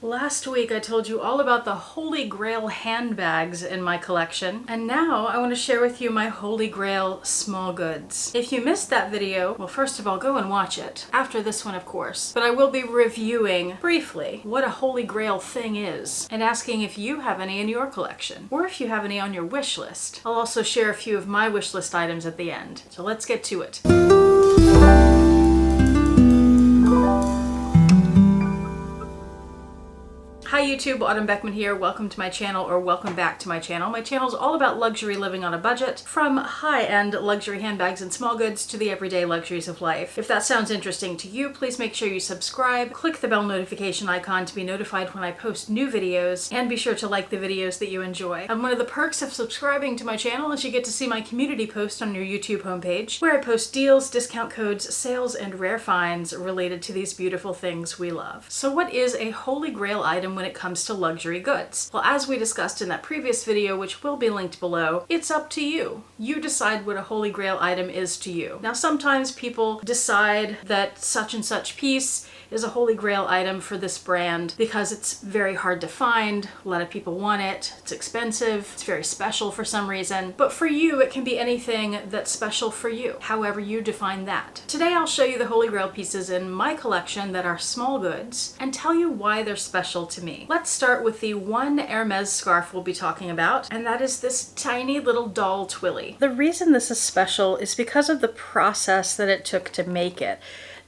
Last week I told you all about the Holy Grail handbags in my collection, and now I want to share with you my Holy Grail small goods. If you missed that video, well, first of all, go and watch it. After this one, of course. But I will be reviewing, briefly, what a Holy Grail thing is, and asking if you have any in your collection, or if you have any on your wish list. I'll also share a few of my wish list items at the end. So let's get to it. Hi YouTube, Autumn Beckman here. Welcome to my channel, or welcome back to my channel. My channel is all about luxury living on a budget, from high-end luxury handbags and small goods to the everyday luxuries of life. If that sounds interesting to you, please make sure you subscribe, click the bell notification icon to be notified when I post new videos, and be sure to like the videos that you enjoy. And one of the perks of subscribing to my channel is you get to see my community post on your YouTube homepage, where I post deals, discount codes, sales, and rare finds related to these beautiful things we love. So what is a Holy Grail item when it comes to luxury goods? Well, as we discussed in that previous video, which will be linked below, it's up to you. You decide what a Holy Grail item is to you. Now, sometimes people decide that such and such piece is a Holy Grail item for this brand because it's very hard to find, a lot of people want it, it's expensive, it's very special for some reason. But for you, it can be anything that's special for you, however you define that. Today I'll show you the Holy Grail pieces in my collection that are small goods and tell you why they're special to me. Let's start with the one Hermès scarf we'll be talking about, and that is this tiny little doll twilly. The reason this is special is because of the process that it took to make it.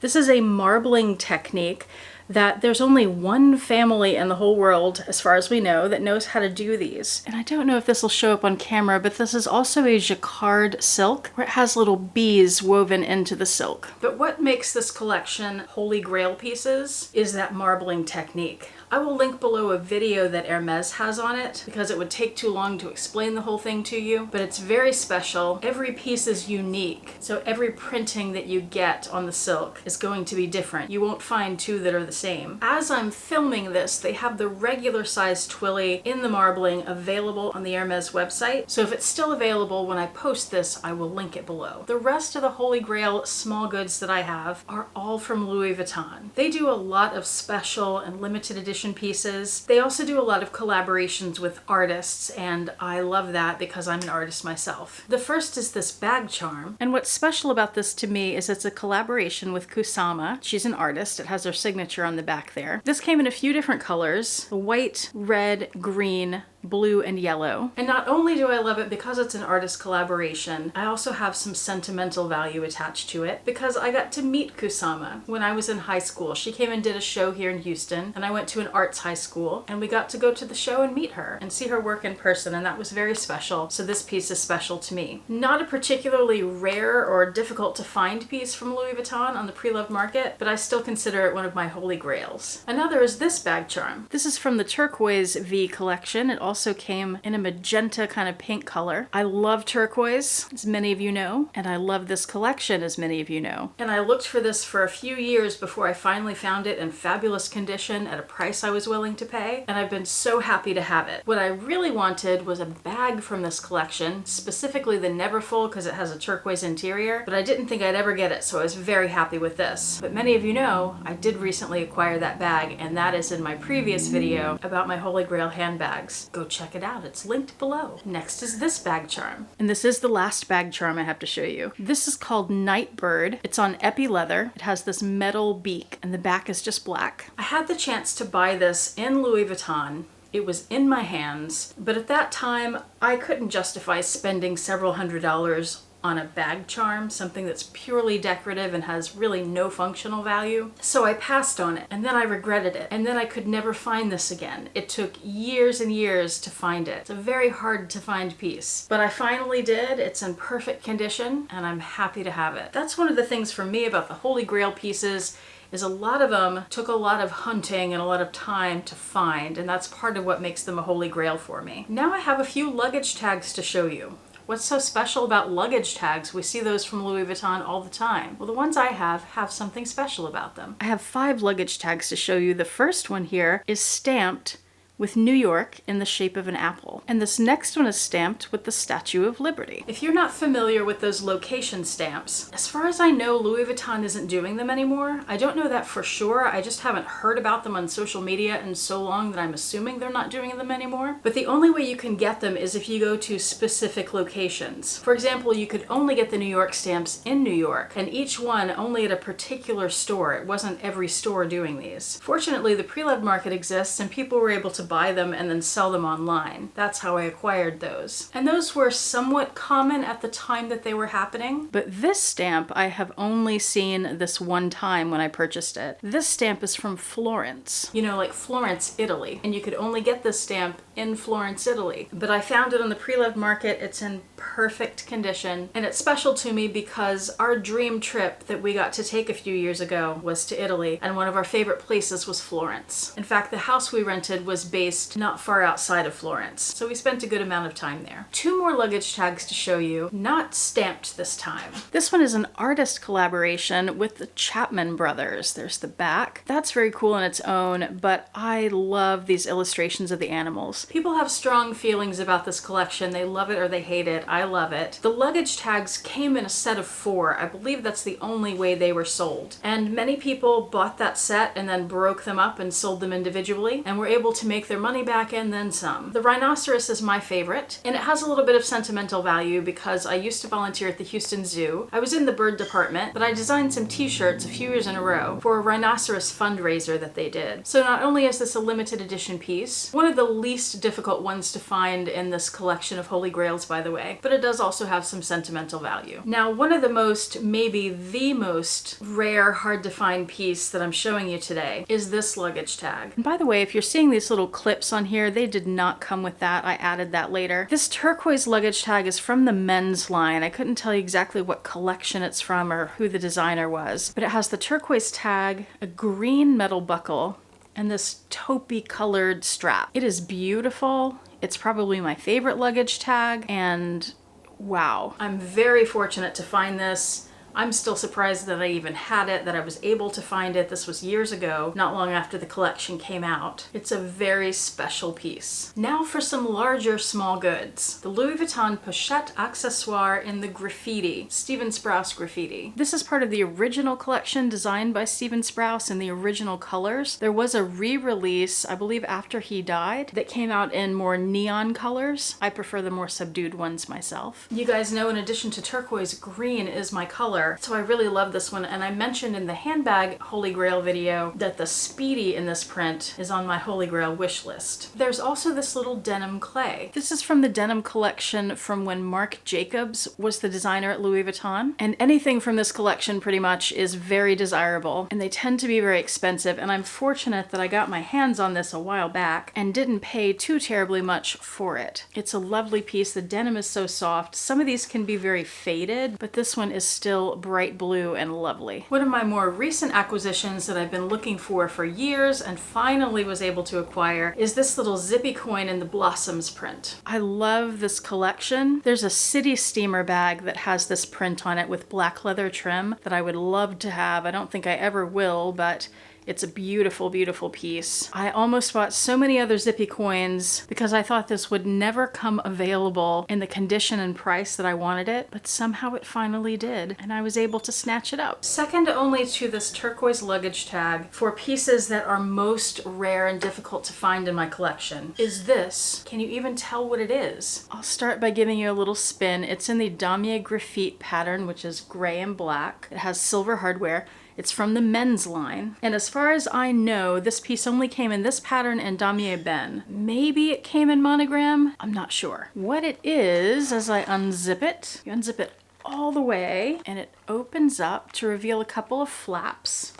This is a marbling technique that there's only one family in the whole world, as far as we know, that knows how to do these. And I don't know if this will show up on camera, but this is also a jacquard silk, where it has little bees woven into the silk. But what makes this collection Holy Grail pieces is that marbling technique. I will link below a video that Hermès has on it because it would take too long to explain the whole thing to you, but it's very special. Every piece is unique, so every printing that you get on the silk is going to be different. You won't find two that are the same. As I'm filming this, they have the regular size twilly in the marbling available on the Hermès website, so if it's still available when I post this, I will link it below. The rest of the Holy Grail small goods that I have are all from Louis Vuitton. They do a lot of special and limited edition pieces. They also do a lot of collaborations with artists, and I love that because I'm an artist myself. The first is this bag charm, and what's special about this to me is it's a collaboration with Kusama. She's an artist. It has her signature on the back there. This came in a few different colors: white, red, green, blue, and yellow. And not only do I love it because it's an artist collaboration, I also have some sentimental value attached to it because I got to meet Kusama when I was in high school. She came and did a show here in Houston, and I went to an arts high school, and we got to go to the show and meet her and see her work in person, and that was very special. So this piece is special to me. Not a particularly rare or difficult to find piece from Louis Vuitton on the pre-loved market, but I still consider it one of my Holy Grails. Another is this bag charm. This is from the Turquoise V collection. It also came in a magenta kind of pink color. I love turquoise, as many of you know, and I love this collection, as many of you know. And I looked for this for a few years before I finally found it in fabulous condition at a price I was willing to pay, and I've been so happy to have it. What I really wanted was a bag from this collection, specifically the Neverfull because it has a turquoise interior, but I didn't think I'd ever get it, so I was very happy with this. But many of you know, I did recently acquire that bag, and that is in my previous video about my Holy Grail handbags. Go check it out, it's linked below. Next is this bag charm, and this is the last bag charm I have to show you. This is called Nightbird. It's on epi leather. It has this metal beak, and the back is just black. I had the chance to buy this in Louis Vuitton. It was in my hands, but at that time I couldn't justify spending several $100s on a bag charm, something that's purely decorative and has really no functional value. So I passed on it, and then I regretted it, and then I could never find this again. It took years and years to find it. It's a very hard to find piece, but I finally did. It's in perfect condition, and I'm happy to have it. That's one of the things for me about the Holy Grail pieces, is a lot of them took a lot of hunting and a lot of time to find, and that's part of what makes them a Holy Grail for me. Now I have a few luggage tags to show you. What's so special about luggage tags? We see those from Louis Vuitton all the time. Well, the ones I have something special about them. I have 5 luggage tags to show you. The first one here is stamped with New York in the shape of an apple. And this next one is stamped with the Statue of Liberty. If you're not familiar with those location stamps, as far as I know, Louis Vuitton isn't doing them anymore. I don't know that for sure. I just haven't heard about them on social media in so long that I'm assuming they're not doing them anymore. But the only way you can get them is if you go to specific locations. For example, you could only get the New York stamps in New York, and each one only at a particular store. It wasn't every store doing these. Fortunately, the pre-loved market exists and people were able to buy them and then sell them online. That's how I acquired those. And those were somewhat common at the time that they were happening. But this stamp I have only seen this one time when I purchased it. This stamp is from Florence. You know, like Florence, Italy. And you could only get this stamp in Florence, Italy. But I found it on the pre-loved market. It's in perfect condition. And it's special to me because our dream trip that we got to take a few years ago was to Italy. And one of our favorite places was Florence. In fact, the house we rented was based not far outside of Florence. So we spent a good amount of time there. Two more luggage tags to show you, not stamped this time. This one is an artist collaboration with the Chapman brothers. There's the back. That's very cool in its own, but I love these illustrations of the animals. People have strong feelings about this collection. They love it or they hate it. I love it. The luggage tags came in a set of 4. I believe that's the only way they were sold. And many people bought that set and then broke them up and sold them individually and were able to make their money back and then some. The rhinoceros is my favorite, and it has a little bit of sentimental value because I used to volunteer at the Houston Zoo. I was in the bird department, but I designed some t-shirts a few years in a row for a rhinoceros fundraiser that they did. So not only is this a limited edition piece, one of the least difficult ones to find in this collection of Holy Grails, by the way, but it does also have some sentimental value. Now, one of the most, maybe the most rare, hard to find piece that I'm showing you today is this luggage tag. And by the way, if you're seeing these little clips on here, they did not come with that. I added that later. This turquoise luggage tag is from the men's line. I couldn't tell you exactly what collection it's from or who the designer was, but it has the turquoise tag, a green metal buckle, and this taupey colored strap. It is beautiful. It's probably my favorite luggage tag, and wow. I'm very fortunate to find this. I'm still surprised that I even had it, that I was able to find it. This was years ago, not long after the collection came out. It's a very special piece. Now for some larger small goods. The Louis Vuitton Pochette Accessoire in the graffiti, Stephen Sprouse graffiti. This is part of the original collection designed by Stephen Sprouse in the original colors. There was a re-release, I believe after he died, that came out in more neon colors. I prefer the more subdued ones myself. You guys know in addition to turquoise, green is my color. So I really love this one, and I mentioned in the handbag Holy Grail video that the Speedy in this print is on my Holy Grail wish list. There's also this little denim clay. This is from the denim collection from when Marc Jacobs was the designer at Louis Vuitton, and anything from this collection pretty much is very desirable, and they tend to be very expensive, and I'm fortunate that I got my hands on this a while back and didn't pay too terribly much for it. It's a lovely piece. The denim is so soft. Some of these can be very faded, but this one is still bright blue and lovely. One of my more recent acquisitions that I've been looking for years and finally was able to acquire is this little zippy coin in the Blossoms print. I love this collection. There's a city steamer bag that has this print on it with black leather trim that I would love to have. I don't think I ever will, but it's a beautiful, beautiful piece. I almost bought so many other zippy coins because I thought this would never come available in the condition and price that I wanted it, but somehow it finally did, and I was able to snatch it up. Second only to this turquoise luggage tag for pieces that are most rare and difficult to find in my collection is this. Can you even tell what it is? I'll start by giving you a little spin. It's in the damier graphite pattern, which is gray and black. It has silver hardware. It's from the men's line. And as far as I know, this piece only came in this pattern and damier ben. Maybe it came in monogram. I'm not sure. What it is, as I unzip it, you unzip it all the way and it opens up to reveal a couple of flaps.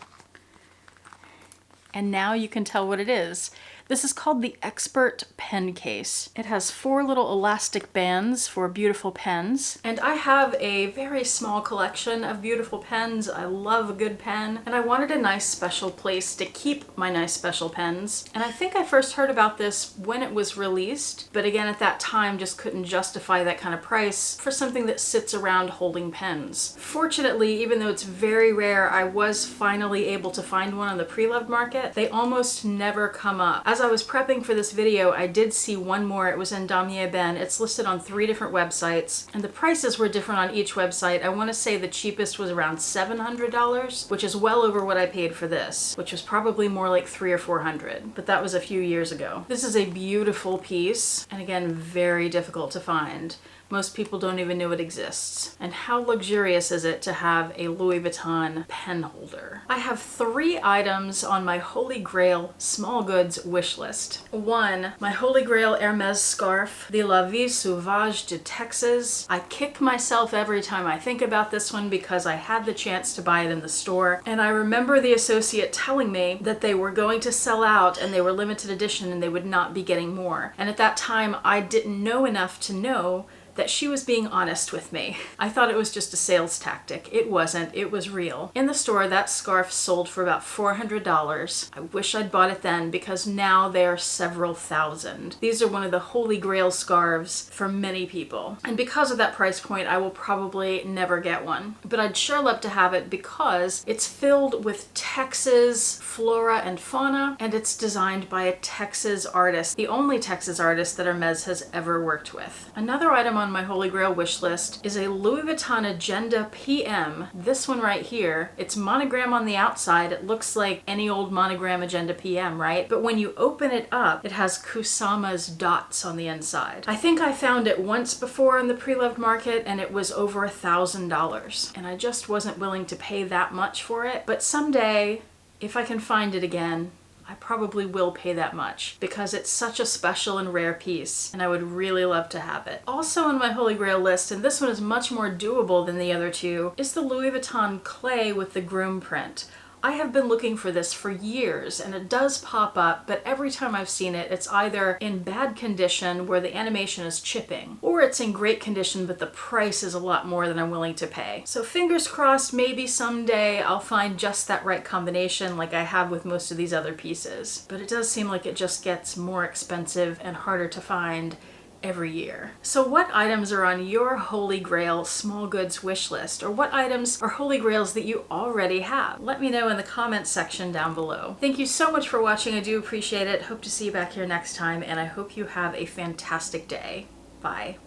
And now you can tell what it is. This is called the Expert Pen Case. It has 4 little elastic bands for beautiful pens. And I have a very small collection of beautiful pens. I love a good pen. And I wanted a nice special place to keep my nice special pens. And I think I first heard about this when it was released. But again, at that time, just couldn't justify that kind of price for something that sits around holding pens. Fortunately, even though it's very rare, I was finally able to find one on the pre-loved market. market, they almost never come up. As I was prepping for this video, I did see one more. It was in Damier Ben. It's listed on 3 different websites, and the prices were different on each website. I want to say the cheapest was around $700, which is well over what I paid for this, which was probably more like $300 or $400, but that was a few years ago. This is a beautiful piece, and again, very difficult to find. Most people don't even know it exists. And how luxurious is it to have a Louis Vuitton pen holder? I have 3 items on my Holy Grail small goods wish list. 1, my Holy Grail Hermès scarf, the La Vie Sauvage de Texas. I kick myself every time I think about this one because I had the chance to buy it in the store. And I remember the associate telling me that they were going to sell out and they were limited edition and they would not be getting more. And at that time, I didn't know enough to know that she was being honest with me. I thought it was just a sales tactic. It wasn't. It was real. In the store, that scarf sold for about $400. I wish I'd bought it then because now they are several thousand. These are one of the Holy Grail scarves for many people. And because of that price point, I will probably never get one. But I'd sure love to have it because it's filled with Texas flora and fauna, and it's designed by a Texas artist, the only Texas artist that Hermès has ever worked with. Another item on my Holy Grail wish list is a Louis Vuitton Agenda PM. This one right here, it's monogram on the outside. It looks like any old monogram Agenda PM, right? But when you open it up, it has Kusama's dots on the inside. I think I found it once before in the pre-loved market and it was over $1,000. And I just wasn't willing to pay that much for it. But someday, if I can find it again, I probably will pay that much because it's such a special and rare piece and I would really love to have it. Also on my Holy Grail list, and this one is much more doable than the other 2, is the Louis Vuitton clay with the groom print. I have been looking for this for years and it does pop up, but every time I've seen it, it's either in bad condition where the animation is chipping, or it's in great condition but the price is a lot more than I'm willing to pay. So fingers crossed, maybe someday I'll find just that right combination like I have with most of these other pieces. But it does seem like it just gets more expensive and harder to find every year. So what items are on your Holy Grail small goods wish list? Or what items are Holy Grails that you already have? Let me know in the comments section down below. Thank you so much for watching. I do appreciate it. Hope to see you back here next time, and I hope you have a fantastic day. Bye.